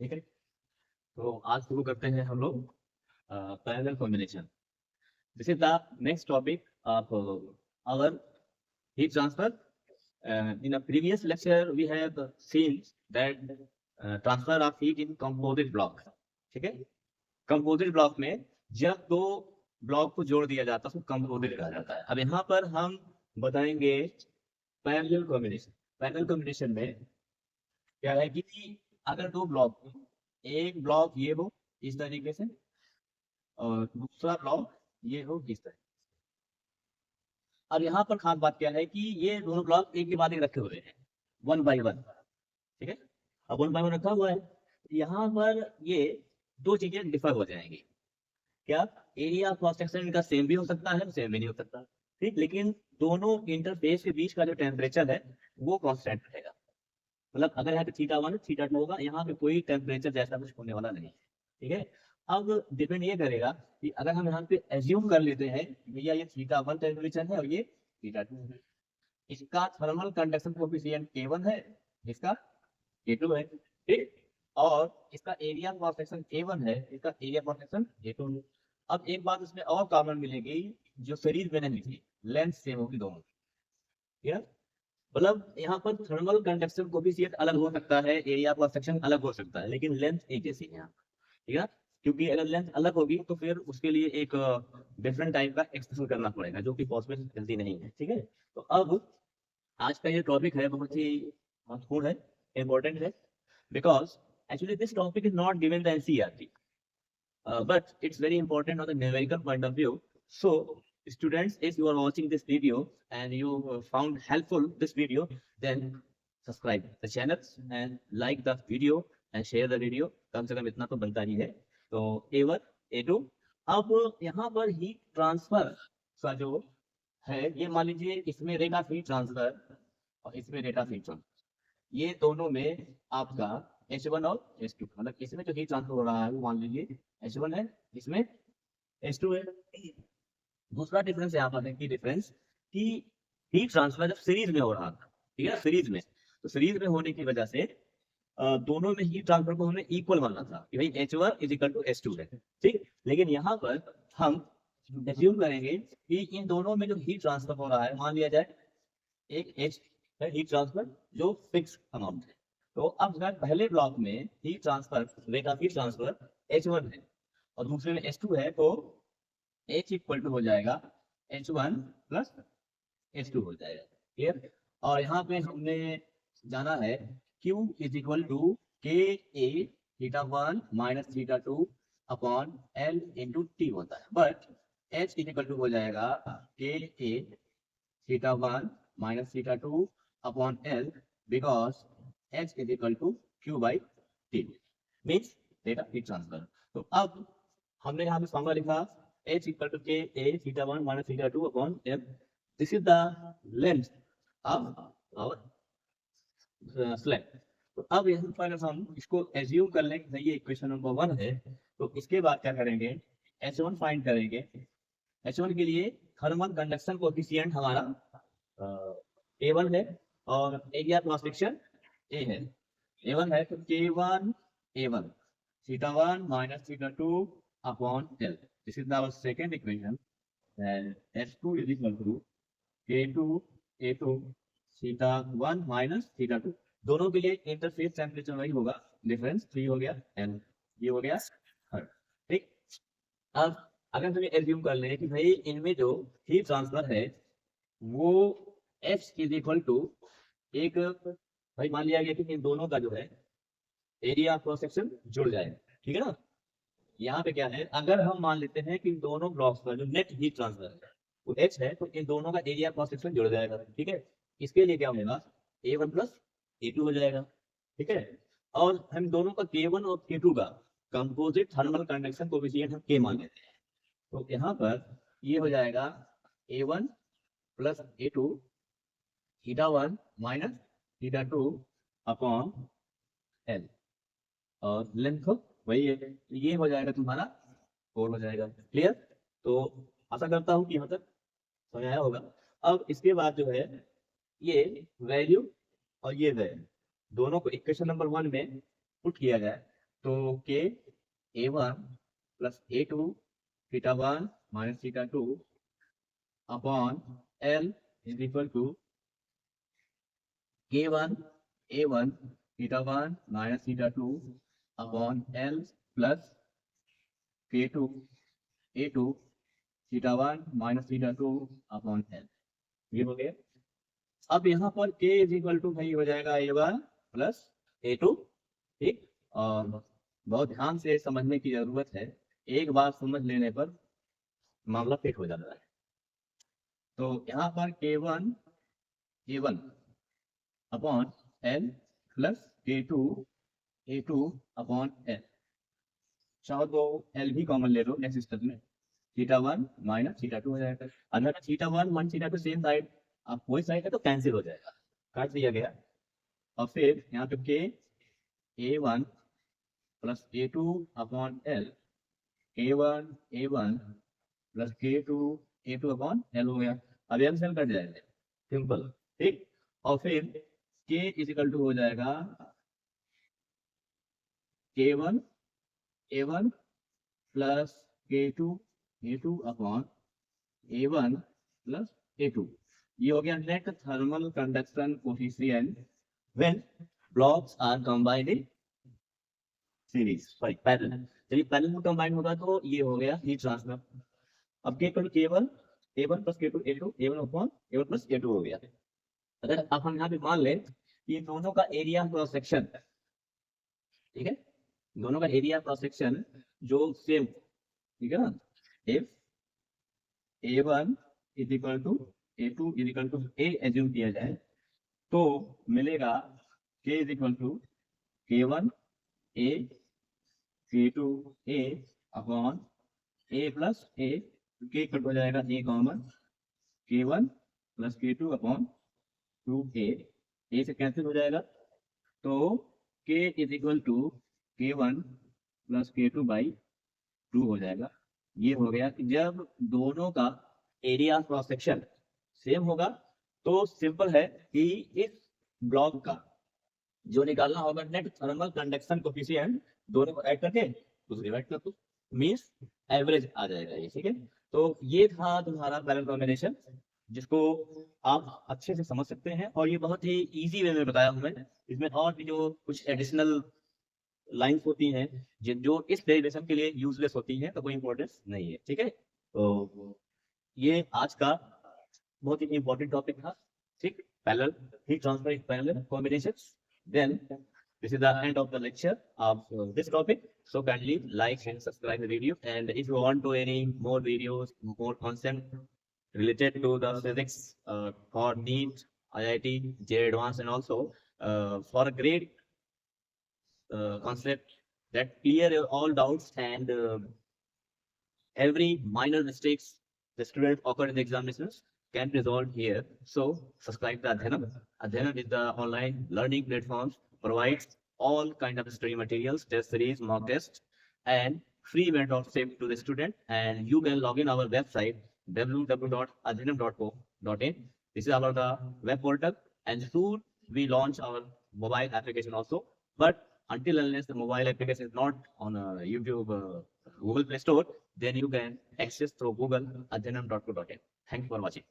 ठीक है। तो आज शुरू करते हैं हम लोग parallel combination. This is the next topic of our heat transfer. In a previous lecture, we have seen that transfer of heat in composite block. ठीक है। कंपोजिट ब्लॉक में जब दो ब्लॉक को जोड़ दिया जाता है उसको कंपोजिट कहा जाता है। अब यहाँ पर हम बताएंगे पैरेलल कॉम्बिनेशन। पैरेलल कॉम्बिनेशन में क्या है कि अगर दो ब्लॉक, एक ब्लॉक ये हो इस तरीके से और दूसरा ब्लॉक ये हो इस तरह। अब यहाँ पर खास बात क्या है कि ये दोनों ब्लॉक एक के बाद एक रखे हुए हैं, वन बाई वन। ठीक है। अब वन बाई वन रखा हुआ है, यहाँ पर ये दो चीजें डिफर हो जाएंगी। क्या? एरिया ऑफ क्रॉस सेक्शन इनका सेम भी हो सकता है, सेम भी नहीं हो सकता। ठीक, लेकिन दोनों इंटरफेस के बीच का जो टेम्परेचर है वो कांस्टेंट रहेगा। मतलब अगर यहाँ पे थीटा वन थीटा टू होगा, यहाँ पे कोई टेम्परेचर जैसा कुछ होने वाला नहीं है। ठीक है। अब डिपेंड ये करेगा कि अगर हम यहाँ पे एज्यूम कर लेते हैं भैया ये थीटा वन टेम्परेचर है और ये थीटा टू है, इसका थर्मल कंडक्शन कोफिशिएंट K1 है, इसका K2 है। ठीक। और इसका एरिया क्रॉस सेक्शन A1 है, इसका एरिया क्रॉस सेक्शन A2 है। अब एक बात इसमें और कॉमन मिलेगी जो सीरीज में नहीं थी, लेंथ सेम होगी दोनों। ठीक है। मतलब यहाँ पर थर्मल कंडक्शन कोफिशिएंट अलग हो सकता है, एरिया क्रॉस सेक्शन अलग हो सकता है, लेकिन लेंथ एक जैसी है यहाँ। ठीक है। क्योंकि अगर लेंथ अलग होगी तो फिर उसके लिए एक डिफरेंट टाइप का एक्सप्रेशन करना पड़ेगा जो कि पॉसिबल जल्दी नहीं है। ठीक है। तो अब आज का ये टॉपिक है बहुत ही महत्वपूर्ण है, इम्पोर्टेंट है, because actually this topic is not given the NCERT, but it's very important on the numerical point of view. So students, if you are watching this video and you found helpful this video, then subscribe the channel and like the video and share the video. कम से कम इतना तो बनता ही है। तो A1 A2। अब यहाँ पर heat transfer का जो है, ये मान लीजिए इसमें रेट ऑफ हीट ट्रांसफर और इसमें रेट ऑफ हीट ट्रांसफर, ये दोनों में आपका H1 और H2, मतलब इसमें जो हीट ट्रांसफर हो रहा है वो मान लीजिए H1 है, इसमें H2 है। दूसरा डिफरेंस यहाँ पर है कि डिफरेंस कि हीट ट्रांसफर जब सीरीज में हो रहा था, ठीक है ना, सीरीज में, तो सीरीज में होने की वजह से दोनों में हीट ट्रांसफर को हमने इक्वल माना था कि भाई H1 is equal to H2 है। ठीक। लेकिन यहाँ पर हम एज्यूम करेंगे कि इन दोनों में जो हीट ट्रांसफर हो रहा है, मान लिया जाए एक H है हीट ट्रांसफर जो फिक्स अमाउंट है। तो अब अगर पहले ब्लॉक में heat transfer, rate of heat transfer H1 है और दूसरे में H2 है, तो H इक्वल टू हो जाएगा H1 प्लस H2 हो जाएगा। क्लियर? और यहाँ पे हमने जाना है Q is equal to K A theta one minus theta two upon L into T होता है, but H is equal to हो जाएगा K A theta one minus theta 2 upon L, because H is equal to Q by T, means rate of heat transfer। तो अब हमने यहाँ पे formula लिखा H equal to K A theta 1 minus theta 2 upon L। This is the length of our slab। तो अब यहाँ पर हम इसको एज्यूम कर लें कि ये इक्वेशन नंबर 1 है, तो इसके बाद क्या करेंगे, H1 फाइंड करेंगे। H1 के लिए थर्मल कंडक्शन कोएफिशिएंट हमारा A1 है और एरिया क्रॉस सेक्शन A है। A1 है तो K1 A1 theta 1 minus theta 2 upon L। This is our second equation. And H2 is equal to K2 A2 theta 1 minus theta 2। दोनों के लिए interface temperature वही होगा, डिफरेंस 3 हो गया एंड ये हो गया थर्ड। ठीक। अब अगर हम एज्यूम कर लें कि भाई इनमें जो हीट ट्रांसफर है वो H इज इक्वल टू एक, भाई मान लिया गया कि इन दोनों का जो है एरिया क्रॉस सेक्शन जुड़ जाए। ठीक है ना। यहाँ पे क्या है, अगर हम मान लेते हैं कि इन दोनों ब्लॉक्स का जो नेट हीट ट्रांसफर है वो H है, तो इन दोनों का एरिया क्रॉस सेक्शन जुड़ जाएगा। ठीक है। इसके लिए क्या होगा, A1 प्लस A2 हो जाएगा। ठीक है। और हम दोनों का K1 और K2 का कंपोजिट थर्मल कंडक्शन कोएफिशिएंट हम K मान लेते हैं, तो यहाँ पर ये हो जाएगा A1 plus A2 theta 1 minus theta 2 upon L, और लेंथ वही है, ये हो जाएगा तुम्हारा 4 हो जाएगा। क्लियर? तो आशा करता हूँ कि यहाँ तक समझ आया होगा। अब इसके बाद जो है ये वैल्यू और ये वैल्यू दोनों को इक्वेशन नंबर 1 में पुट किया जाए, तो k a1 plus a2 theta 1 minus theta 2 upon L is equal to k1 a1 theta 1 minus theta 2 upon L plus k2 a2 theta 1 minus theta 2 upon L. ये हो गया। अब यहाँ पर k इज इक्वल टू भाई हो जाएगा a1 plus a2, ठीक। और बहुत ध्यान से समझने की जरूरत है, एक बार समझ लेने पर मामला फिट हो जाता है। तो यहाँ पर k1 a1 upon L plus k2 a2 upon L. चाहो तो एल भी कॉमन ले लो नेक्स्ट स्टेप में, थीटा 1 माइनस थीटा 2 हो जाएगा। अगर theta 1 minus theta 2 same side, अब कोई साइड है तो कैंसिल हो जाएगा, काट दिया गया। और फिर यहाँ पे के a1 plus a2 upon L, a1 plus k2 a2 upon L हो गया। अब एल सेल कट जाएगा, सिंपल, ठीक। और फिर k इज इक्वल टू हो जाएगा k1 a1 plus k2 a2 upon a1 plus a2। ये हो गया net thermal conduction coefficient when blocks are combined in series, sorry parallel. चलिए पैरेलल में कंबाइन होगा तो ये हो गया हीट ट्रांसफर। अब k पर केवल a1 plus k2 a2 a1 upon a1 plus a2 हो गया। अगर अब हम यहाँ पे मान लें कि दोनों का एरिया क्रॉस सेक्शन, ठीक है, दोनों का एरिया क्रॉस सेक्शन जो सेम, ठीक है ना, if a1 is equal to a2 is equal to a assume किया जाए तो मिलेगा k is equal to k1 a k2 a upon a plus a, k cut हो जाएगा a common, k1 plus k2 upon 2a, a से cancel हो जाएगा तो k is equal to k1 plus k2 by 2 हो जाएगा। ये हो गया कि जब दोनों का एरिया क्रॉस सेक्शन सेम होगा तो सिंपल है कि इस ब्लॉक का जो निकालना होगा नेट थर्मल कंडक्शन कोफिशिएंट, दोनों को ऐड करके उसे डिवाइड कर दो, मींस एवरेज आ जाएगा ये, ठीक है। तो ये था तुम्हारा पैरेलल कॉम्बिनेशन, जिसको आप अच्छे से समझ सकते हैं और ये बहुत ही इजी वे में बताया हूं मैं। इसमें और भी जो कुछ एडिशनल लाइंस होती हैं जो इस डेरिवेशन के लिए यूजलेस होती हैं तो कोई इंपॉर्टेंस नहीं है, ठीक है। तो ये आज का बहुत ही इंपॉर्टेंट टॉपिक था, ठीक, parallel heat transfer in parallel combinations. Then this is the end of the lecture of this topic, so kindly like and subscribe the video, and if you want to any more videos, more content related to the physics for NEET, IIT, JEE Advanced, and also for a great concept that clear all doubts and every minor mistakes the student occur in the examinations can be resolved here. So subscribe to Adhyanam. Adhyanam is the online learning platform, provides all kind of study materials, test series, mock tests, and free mentorship to the student. And you can log in our website www.adhyanam.co.in. This is our the web portal, and soon we launch our mobile application also. But until unless the mobile application is not on YouTube, Google Play Store, then you can access through Google adhyanam.co.in. Thanks for watching.